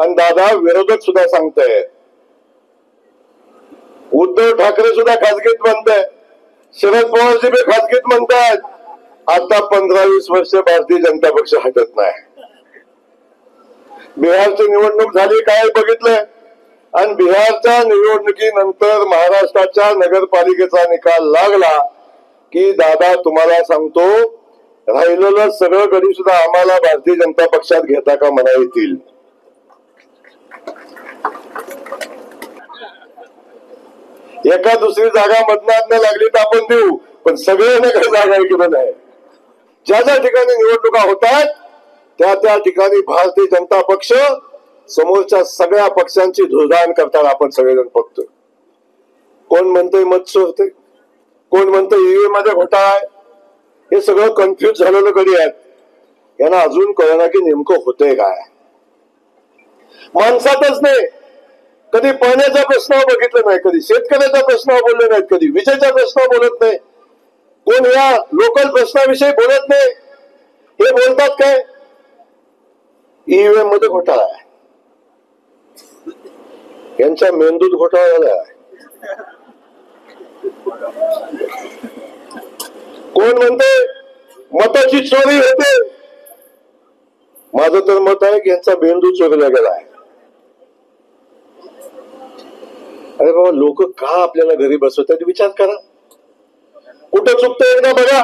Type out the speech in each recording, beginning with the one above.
आणि दादा विरोधक सुद्धा सांगतायत. उद्धव ठाकरे सुद्धा खासगीत म्हणताय, शरद पवारजी बी खासगीत म्हणतात. आता 15-20 वर्ष भारतीय जनता पक्ष हटत नाही. बिहारची निवडणूक झाली, काय बघितलंय, आणि बिहारच्या निवडणुकीनंतर महाराष्ट्राच्या नगरपालिकेचा निकाल लागला की दादा तुम्हाला सांगतो, राहिलेलं सगळं गडी सुद्धा आम्हाला भारतीय जनता पक्षात घेता का म्हणा येतील. एका दुसरी जागा मतदान लागली तर आपण देऊ, पण सगळे नगर जागा इकडे नाही. ज्या ज्या ठिकाणी निवडणुका होतात त्या त्या ठिकाणी भारतीय जनता पक्ष समोरच्या सगळ्या पक्षांची धुळदाण करताना आपण सगळेजण बघतोय. कोण म्हणतंय मत चोरते, कोण म्हणतंय ईव्हीएम मध्ये घोटाळा आहे. हे सगळं कन्फ्युज झालेलं कधी आहेत. यांना अजून कळना की नेमकं होतंय काय. माणसातच नाही, कधी पाण्याच्या प्रश्नावर बघितलं नाही, कधी शेतकऱ्याच्या प्रश्नावर बोलले नाहीत, कधी विजेच्या प्रश्नावर बोलत नाही, कोण या लोकल प्रश्नाविषयी बोलत नाही. हे बोलतात काय ईव्हीएम मध्ये घोटाळा आहे. यांच्या मेंदूत घोटाळा झाला आहे. कोण म्हणते मताची चोरी होते. माझं तर मत आहे की यांचा मेंदू चोरीला गेला आहे. अरे बाबा, लोक का आपल्याला घरी बसवतात विचार करा. कुठं चुकतं एकदा बघा.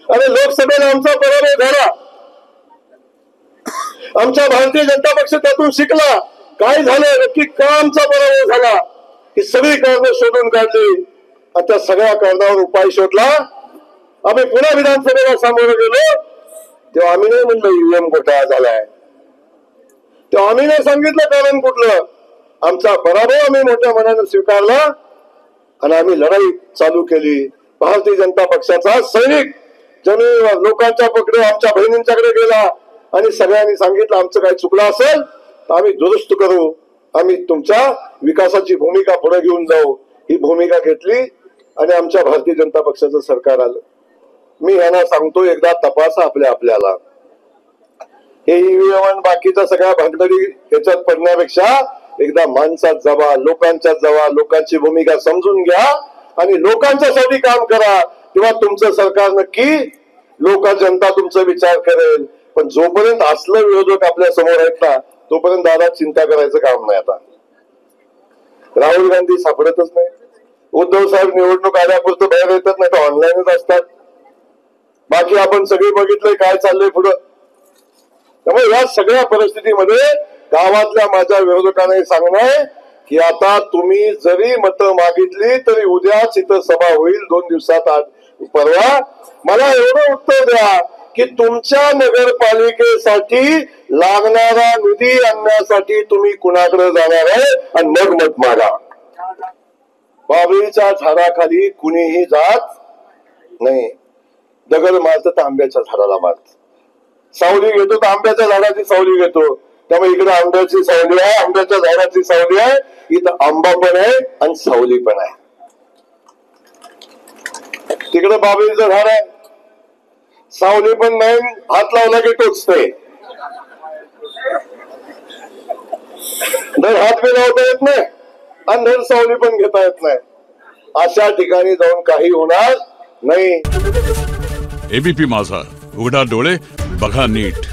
अरे लोकसभेला आमचा पराभव झाला, आमच्या भारतीय जनता पक्ष त्यातून शिकला. काय झालं नक्की, का आमचा पराभव झाला, ही सगळी कारणं शोधून काढली आणि त्या सगळ्या कारणावर उपाय शोधला. आम्ही पुन्हा विधानसभेला सामोरं गेलो तेव्हा आम्ही नाही म्हणलं ईव्हीएम घोटाळा झालाय, तेव्हा आम्ही नाही सांगितलं कारण कुठलं. आमचा पराभव आम्ही मोठ्या मनाने स्वीकारला आणि आम्ही लढाई चालू केली. भारतीय जनता पक्षाचा सैनिक जमिनीवर लोकांच्या पकडे आमच्या बहिणींच्याकडे गेला आणि सगळ्यांनी सांगितलं आमचं काही चुकलं असेल तर आम्ही दुरुस्त करू, आम्ही तुमच्या विकासाची भूमिका पुढे घेऊन जाऊ. ही भूमिका घेतली आणि आमच्या भारतीय जनता पक्षाचं सरकार आलं. मी यांना सांगतो एकदा तपासा आपल्याला. हे ईव्हीएम बाकीच्या सगळ्या भागदडी याच्यात पडण्यापेक्षा एकदा माणसात जावा, लोकांच्यात जावा, लोकांची भूमिका समजून घ्या आणि लोकांच्यासाठी काम करा. तेव्हा तुमचं सरकार नक्की लोक जनता तुमचा विचार करेल. पण जोपर्यंत असलं विरोधक आपल्या समोर आहेत ना तोपर्यंत दादा चिंता करायचं काम नाही. आता राहुल गांधी सापडतच नाही, उद्धव साहेब निवडणूक आल्यापुरतं बाहेर येतात, नाही तर ऑनलाईनच असतात. बाकी आपण सगळे बघितलंय काय चाललंय पुढं. त्यामुळे या सगळ्या परिस्थितीमध्ये गावातल्या माझ्या विरोधकांना सांगणं की आता तुम्ही जरी मतं मागितली तरी उद्याच इथं सभा होईल 2 दिवसात परवा. मला एवढं उत्तर द्या की तुमच्या नगरपालिकेसाठी लागणारा निधी आणण्यासाठी तुम्ही कुणाकडे जाणार आहे आणि मग मत मागा. बाबळीच्या झाडाखाली कुणीही जात नाही. दगड मारत तर आंब्याच्या झाडाला मारत. सावली घेतो तर आंब्याच्या झाडाची सावली घेतो. त्यामुळे इकडे आंब्याची सावली आहे, आंब्याच्या झाडाची सावली आहे, इथं आंबा पण आहे आणि सावली पण आहे. तिकडे बाबळीचं झाड आहे, सावली पण नाही, हात लावला की टोचते. धड हात बी लावता येत नाही आणि धड सावली पण घेता येत नाही. अशा ठिकाणी जाऊन काही होणार नाही. एबीपी माझा, उघडा डोळे बघा नीट.